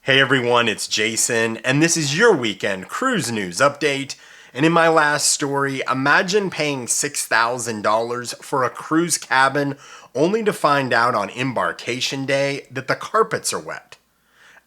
Hey everyone, it's Jason, and this is your weekend cruise news update. And in my last story, imagine paying $6,000 for a cruise cabin only to find out on embarkation day that the carpets are wet.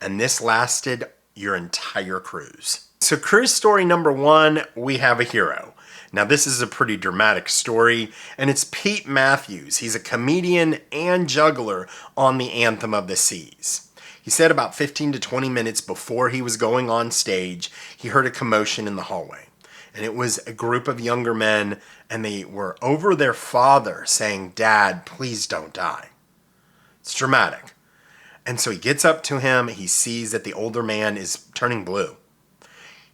And this lasted your entire cruise. So cruise story number one, we have a hero. Now this is a pretty dramatic story, and it's Pete Matthews. He's a comedian and juggler on the Anthem of the Seas. He said about 15 to 20 minutes before he was going on stage, he heard a commotion in the hallway. And it was a group of younger men, and they were over their father saying, "Dad, please don't die." It's dramatic. And so he gets up to him. He sees that the older man is turning blue.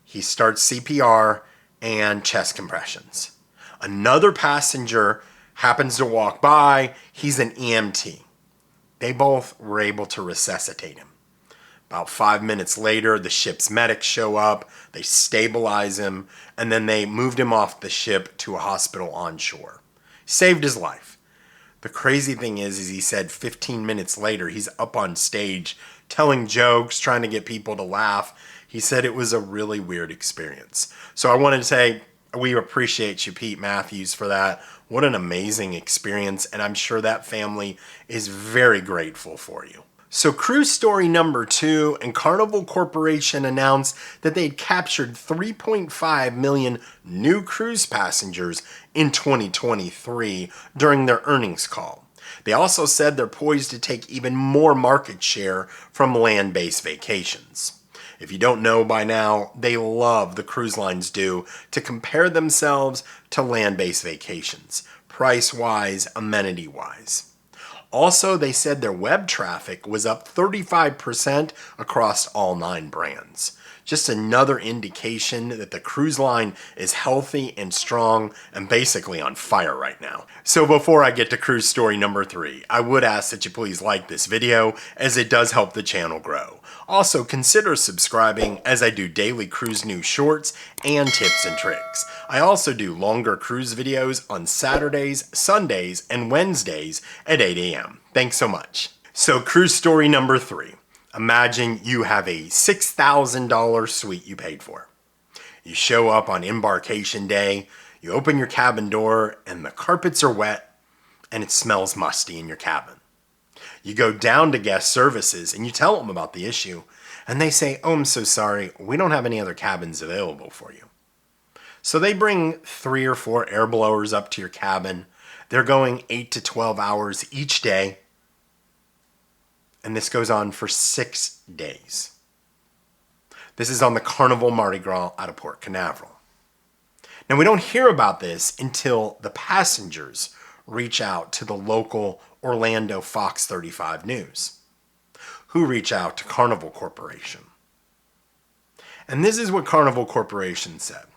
He starts CPR and chest compressions. Another passenger happens to walk by. He's an EMT. They both were able to resuscitate him. About 5 minutes later, the ship's medics show up, they stabilize him, and then they moved him off the ship to a hospital on shore. Saved his life. The crazy thing is he said 15 minutes later, he's up on stage telling jokes, trying to get people to laugh. He said it was a really weird experience. So I wanted to say, we appreciate you, Pete Matthews, for that. What an amazing experience, and I'm sure that family is very grateful for you. So cruise story number two, and Carnival Corporation announced that they'd captured 3.5 million new cruise passengers in 2023 during their earnings call. They also said they're poised to take even more market share from land-based vacations. If you don't know by now, they love, the cruise lines do, to compare themselves to land-based vacations, price-wise, amenity-wise. Also, they said their web traffic was up 35% across all 9 brands. Just another indication that the cruise line is healthy and strong and basically on fire right now. So before I get to cruise story number 3, I would ask that you please like this video, as it does help the channel grow. Also, consider subscribing, as I do daily cruise news shorts and tips and tricks. I also do longer cruise videos on Saturdays, Sundays, and Wednesdays at 8 a.m. Thanks so much. So cruise story number 3. Imagine you have a $6,000 suite you paid for. You show up on embarkation day, you open your cabin door, and the carpets are wet, and it smells musty in your cabin. You go down to guest services, and you tell them about the issue, and they say, "Oh, I'm so sorry, we don't have any other cabins available for you." So they bring 3 or 4 air blowers up to your cabin. They're going 8 to 12 hours each day. And this goes on for 6 days. This is on the Carnival Mardi Gras out of Port Canaveral. Now, we don't hear about this until the passengers reach out to the local Orlando Fox 35 News, who reach out to Carnival Corporation. And this is what Carnival Corporation said.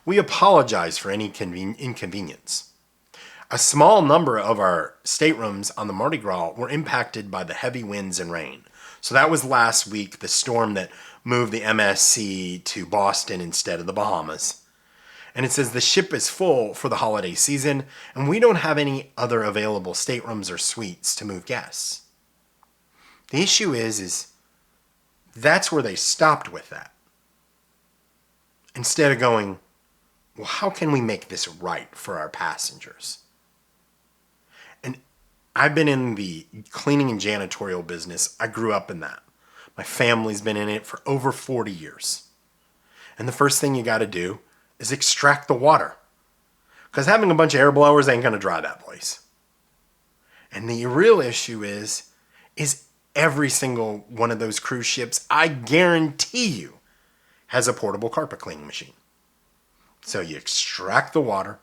"We apologize for any inconvenience. A small number of our staterooms on the Mardi Gras were impacted by the heavy winds and rain." So that was last week, the storm that moved the MSC to Boston instead of the Bahamas. And it says the ship is full for the holiday season, and we don't have any other available staterooms or suites to move guests. The issue is that's where they stopped with that. Instead of going, well, how can we make this right for our passengers? And I've been in the cleaning and janitorial business. I grew up in that. My family's been in it for over 40 years. And the first thing you got to do is extract the water, because having a bunch of air blowers ain't going to dry that place. And the real issue is every single one of those cruise ships, I guarantee you, has a portable carpet cleaning machine. So you extract the water,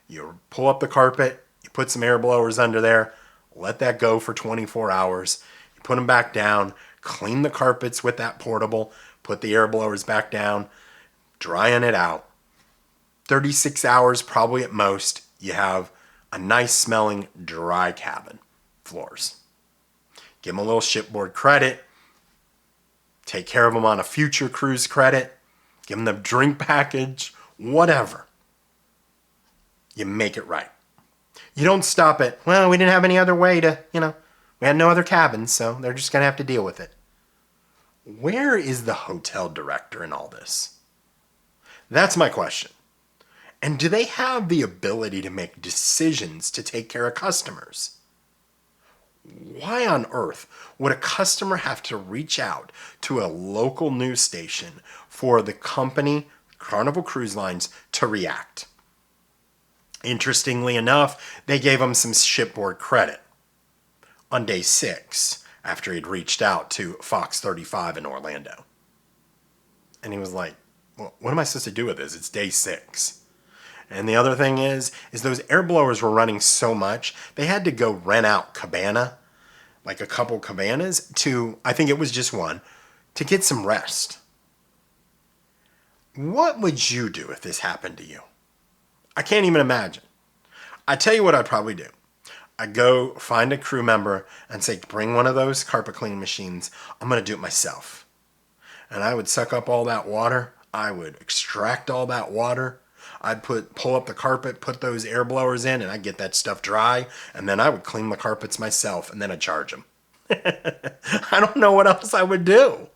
you pull up the carpet, you put some air blowers under there, let that go for 24 hours, you put them back down, clean the carpets with that portable, put the air blowers back down, drying it out. 36 hours probably at most, you have a nice smelling dry cabin floors. Give them a little shipboard credit, take care of them on a future cruise credit, give them the drink package, whatever. You make it right. You don't stop at, well, we didn't have any other way to, we had no other cabins, so they're just going to have to deal with it. Where is the hotel director in all this? That's my question. And do they have the ability to make decisions to take care of customers? Why on earth would a customer have to reach out to a local news station for the company, Carnival Cruise Lines, to react? Interestingly enough, they gave him some shipboard credit on day 6 after he'd reached out to Fox 35 in Orlando. And he was like, well, what am I supposed to do with this? It's day 6. And the other thing is those air blowers were running so much, they had to go rent out cabana, like a couple cabanas to, I think it was just one, to get some rest. What would you do if this happened to you? I can't even imagine. I tell you what I'd probably do. I'd go find a crew member and say, bring one of those carpet cleaning machines. I'm going to do it myself. And I would suck up all that water. I would extract all that water. I'd pull up the carpet, put those air blowers in, and I'd get that stuff dry. And then I would clean the carpets myself, and then I'd charge them. I don't know what else I would do.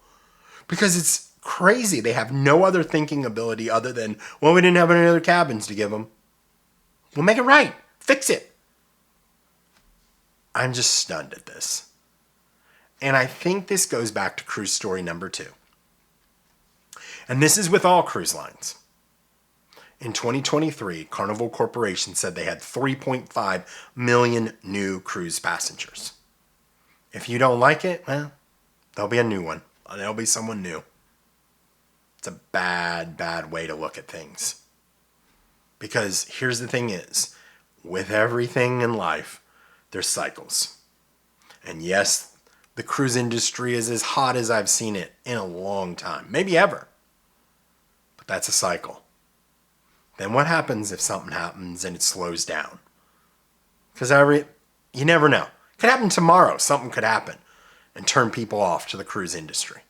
Because it's crazy. They have no other thinking ability other than, well, we didn't have any other cabins to give them. Well, make it right. Fix it. I'm just stunned at this. And I think this goes back to cruise story number 2. And this is with all cruise lines. In 2023, Carnival Corporation said they had 3.5 million new cruise passengers. If you don't like it, well, there'll be a new one. There'll be someone new. It's a bad, bad way to look at things. Because here's the thing is, with everything in life, there's cycles. And yes, the cruise industry is as hot as I've seen it in a long time, maybe ever. But that's a cycle. Then what happens if something happens and it slows down? Because you never know. It could happen tomorrow. Something could happen and turn people off to the cruise industry.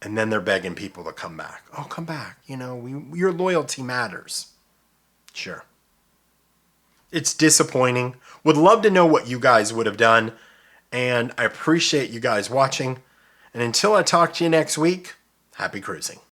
And then they're begging people to come back. Oh, come back. Your loyalty matters. Sure. It's disappointing. Would love to know what you guys would have done. And I appreciate you guys watching. And until I talk to you next week, happy cruising.